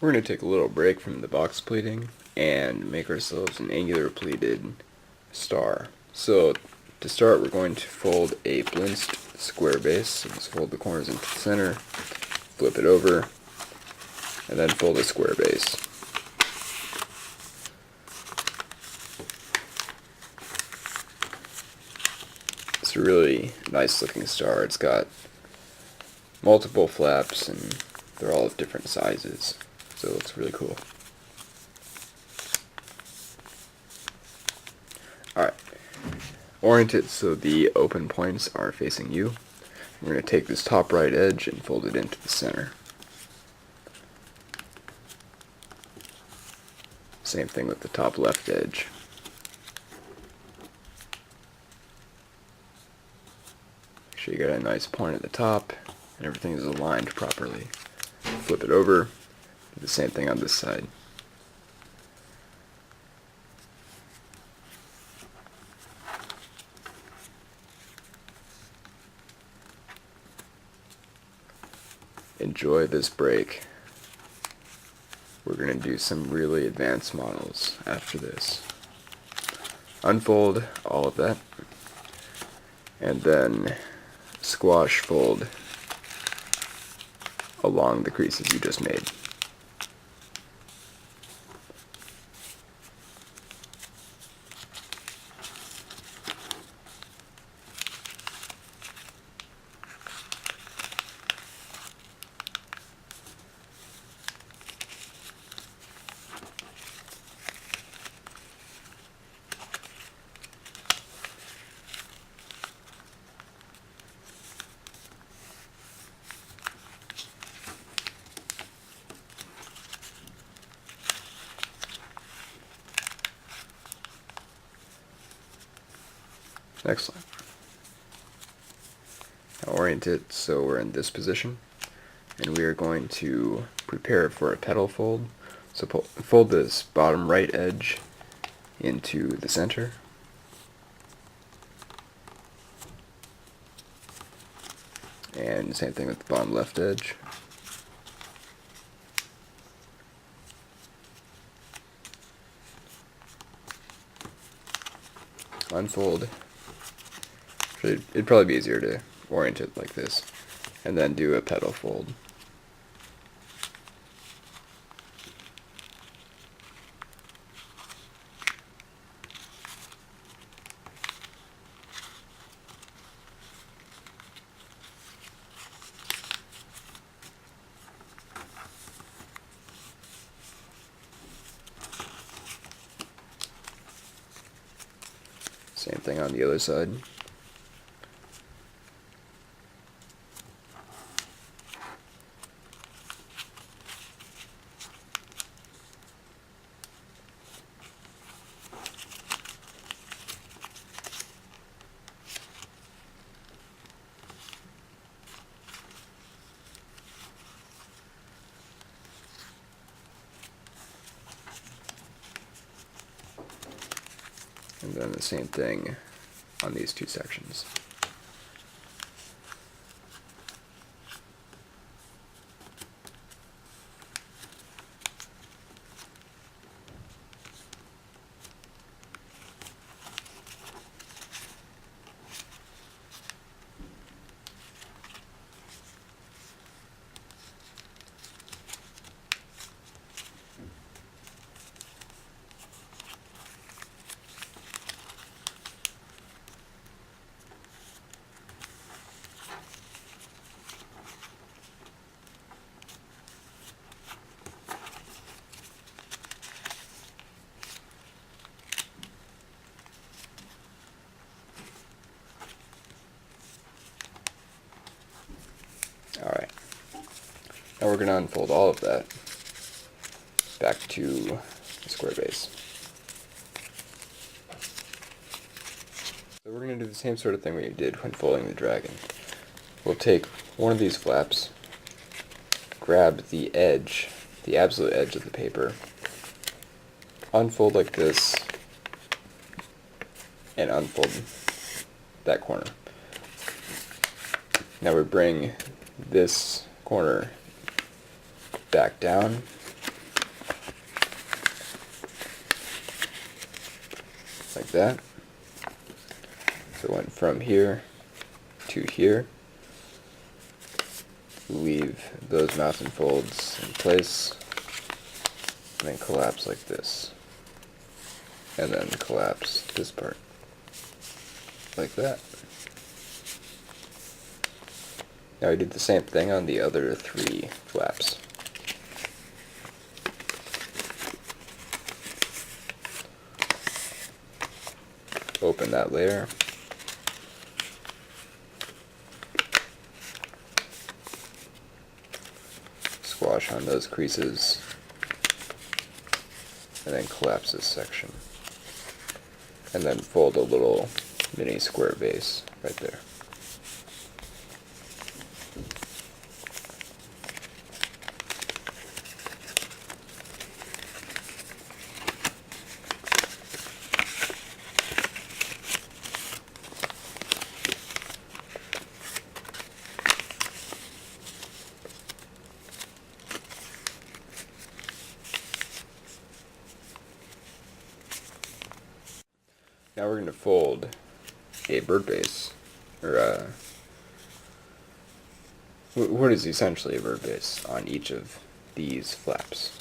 We're going to take a little break from the box pleating and make ourselves an angular pleated star. So to start, we're going to fold a blinched square base. So just fold the corners into the center, flip it over, and then fold a square base. It's a really nice looking star. It's got multiple flaps and they're all of different sizes, so it looks really cool. Alright, orient it so the open points are facing you. We're going to take this top right edge and fold it into the center. Same thing with the top left edge. Make sure you got a nice point at the top and everything is aligned properly. Flip it over, do the same thing on this side. Enjoy this break. We're going to do some really advanced models after this. Unfold all of that, and then squash fold along the creases you just made. Excellent. Now orient it so we're in this position, and we are going to prepare for a petal fold. So fold this bottom right edge into the center. And same thing with the bottom left edge. Unfold. It'd probably be easier to orient it like this, and then do a petal fold. Same thing on the other side. And then the same thing on these two sections. Alright, now we're going to unfold all of that back to the square base. So we're going to do the same sort of thing we did when folding the dragon. We'll take one of these flaps, grab the edge, the absolute edge of the paper, unfold like this, and unfold that corner. Now we bring this corner back down that. So it went from here to here. Leave those mountain folds in place, and then collapse like this. And then collapse this part like that. Now we did the same thing on the other 3 flaps. Open that layer. Squash on those creases. And then collapse this section. And then fold a little mini square base right there. Now we're going to fold a bird base, or what is essentially a bird base on each of these flaps.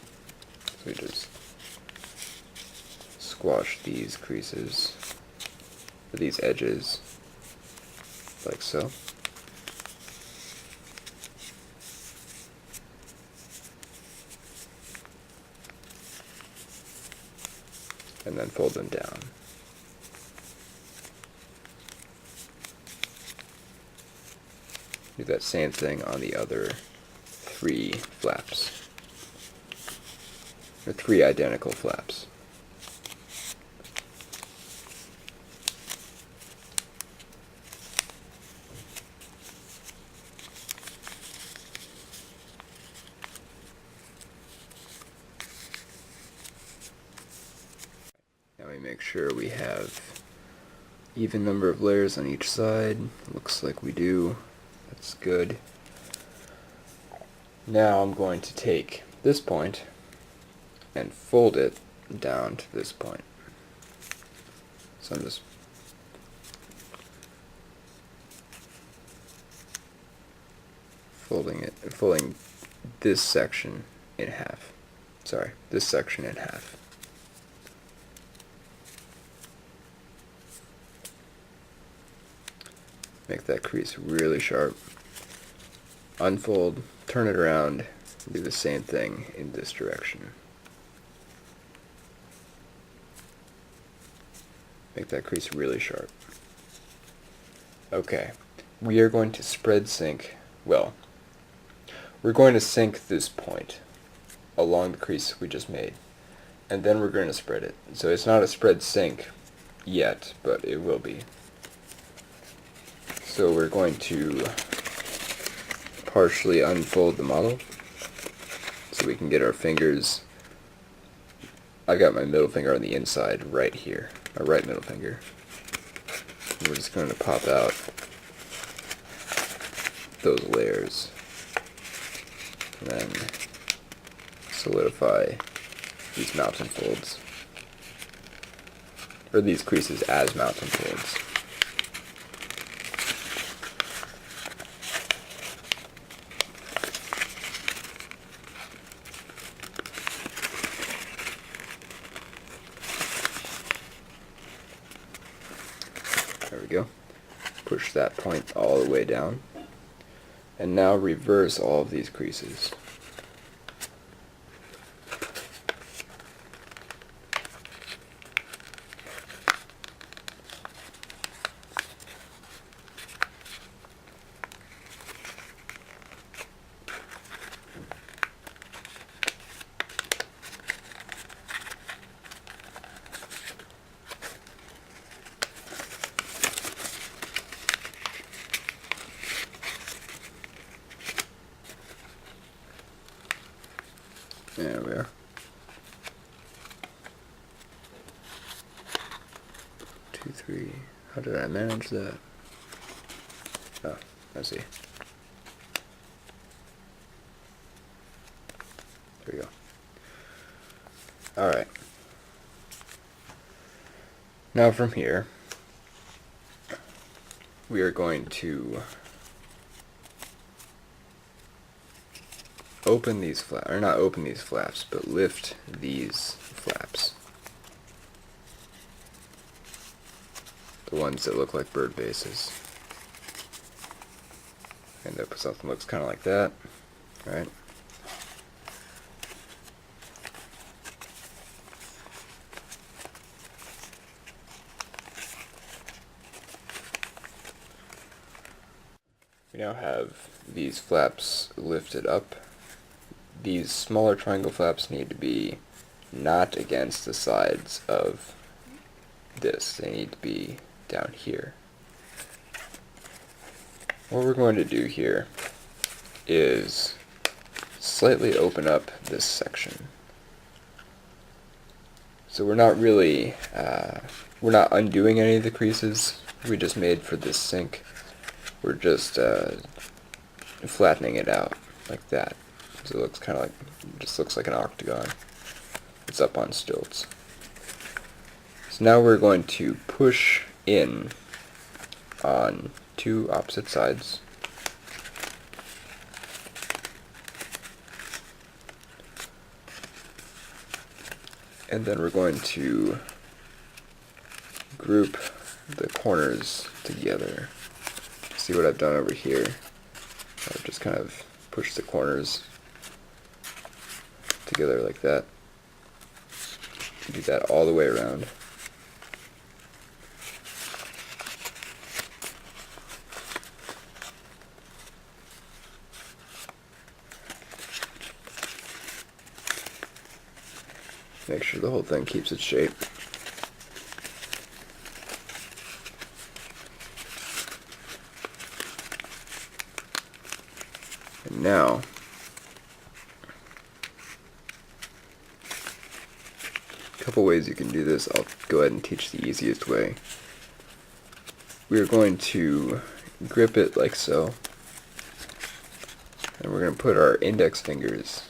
So we just squash these creases, or these edges, like so. And then fold them down. Do that same thing on the other 3 flaps. Or 3 identical flaps. Now we make sure we have even number of layers on each side. Looks like we do. That's good. Now I'm going to take this point and fold it down to this point. So I'm just folding this section in half. Sorry, this section in half. Make that crease really sharp. Unfold, turn it around, and do the same thing in this direction. Make that crease really sharp. Okay, we are going to spread sink, well, we're going to sink this point along the crease we just made, and then we're going to spread it. So it's not a spread sink yet, but it will be. So we're going to partially unfold the model so we can get our fingers. I've got my middle finger on the inside right here, my right middle finger. And we're just going to pop out those layers and then solidify these mountain folds, or these creases as mountain folds. There we go. Push that point all the way down. And now reverse all of these creases. There we are. 2, 3. How did I manage that? Oh, I see. There we go. Alright. Now from here, we are going to open these flaps, or not open these flaps, but lift these flaps. The ones that look like bird bases. End up with something that looks kind of like that, right? We now have these flaps lifted up. These smaller triangle flaps need to be not against the sides of this. They need to be down here. What we're going to do here is slightly open up this section. So we're not really, we're not undoing any of the creases we just made for this sink. We're just flattening it out like that. So it looks kind of like, just looks like an octagon. It's up on stilts. So now we're going to push in on two opposite sides. And then we're going to group the corners together. See what I've done over here? I've just kind of pushed the corners together like that. Do that all the way around. Make sure the whole thing keeps its shape. And now, a couple ways you can do this. I'll go ahead and teach the easiest way. We are going to grip it like so, and we're going to put our index fingers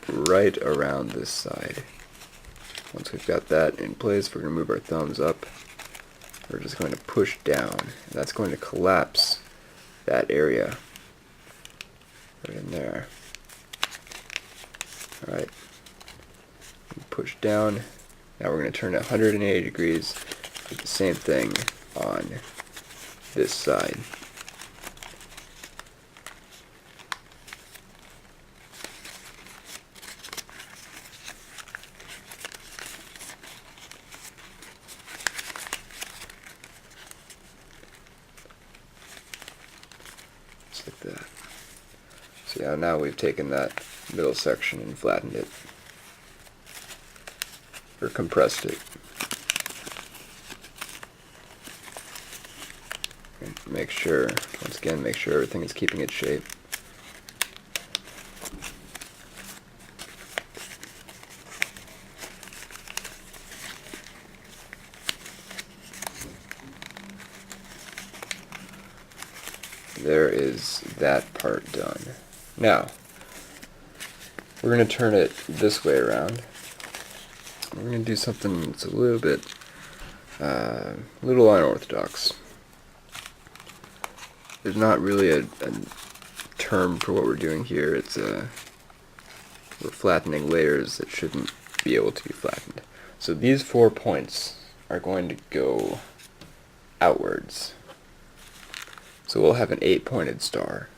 right around this side. Once we've got that in place, we're going to move our thumbs up. We're just going to push down, and that's going to collapse that area right in there. Alright, push down. Now we're going to turn it 180 degrees, do the same thing on this side. Just like that. So yeah, now we've taken that middle section and flattened it, or compressed it. And make sure, once again, make sure everything is keeping its shape. There is that part done. Now, we're going to turn it this way around. We're going to do something that's a little bit, little unorthodox. There's not really a term for what we're doing here. It's we're flattening layers that shouldn't be able to be flattened. So these 4 points are going to go outwards. So we'll have an 8-pointed star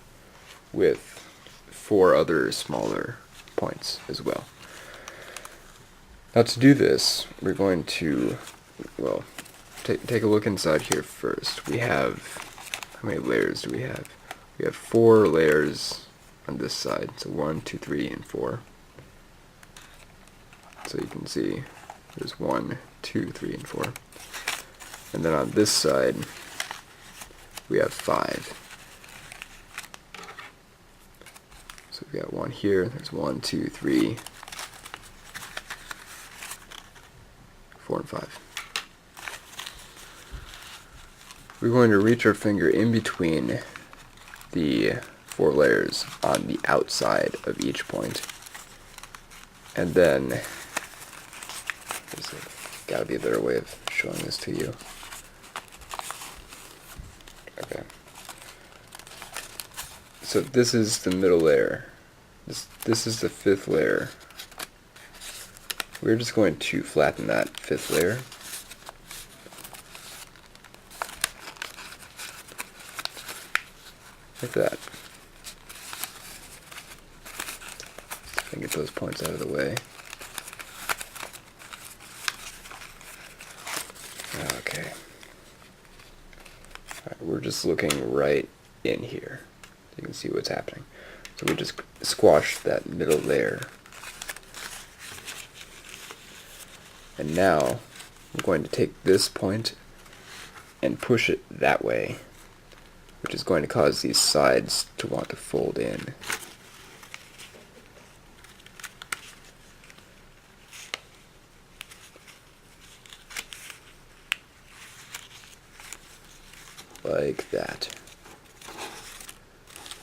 with 4 other smaller points as well. Now to do this, we're going to, well, take a look inside here first. We have, how many layers do we have? We have 4 layers on this side. So 1, 2, 3, and 4. So you can see there's 1, 2, 3, and 4. And then on this side, we have 5. So we've got 1 here, there's 1, 2, 3, 4, and 5. We're going to reach our finger in between the 4 layers on the outside of each point. And then, gotta be a better way of showing this to you. Okay. So this is the middle layer. This is the fifth layer. We're just going to flatten that fifth layer. Like that. And get those points out of the way. Okay. Alright, we're just looking right in here. You can see what's happening. So we just squashed that middle layer. And now we're going to take this point and push it that way, which is going to cause these sides to want to fold in. Like that.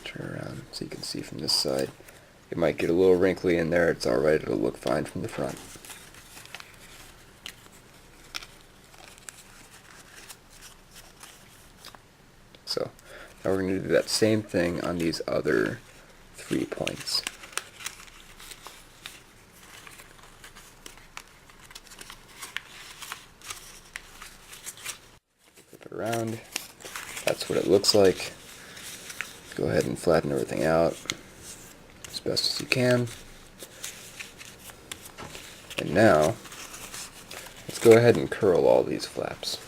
Turn around so you can see from this side. It might get a little wrinkly in there, it's alright, it'll look fine from the front. So, now we're going to do that same thing on these other 3 points. Flip it around. That's what it looks like. Go ahead and flatten everything out as best as you can. And now, let's go ahead and curl all these flaps.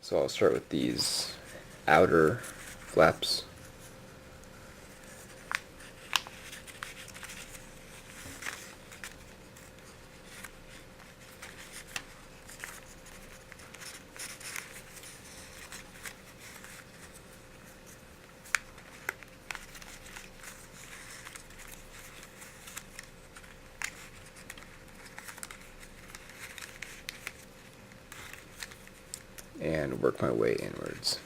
So I'll start with these outer flaps. And work my way inwards.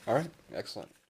Alright, excellent.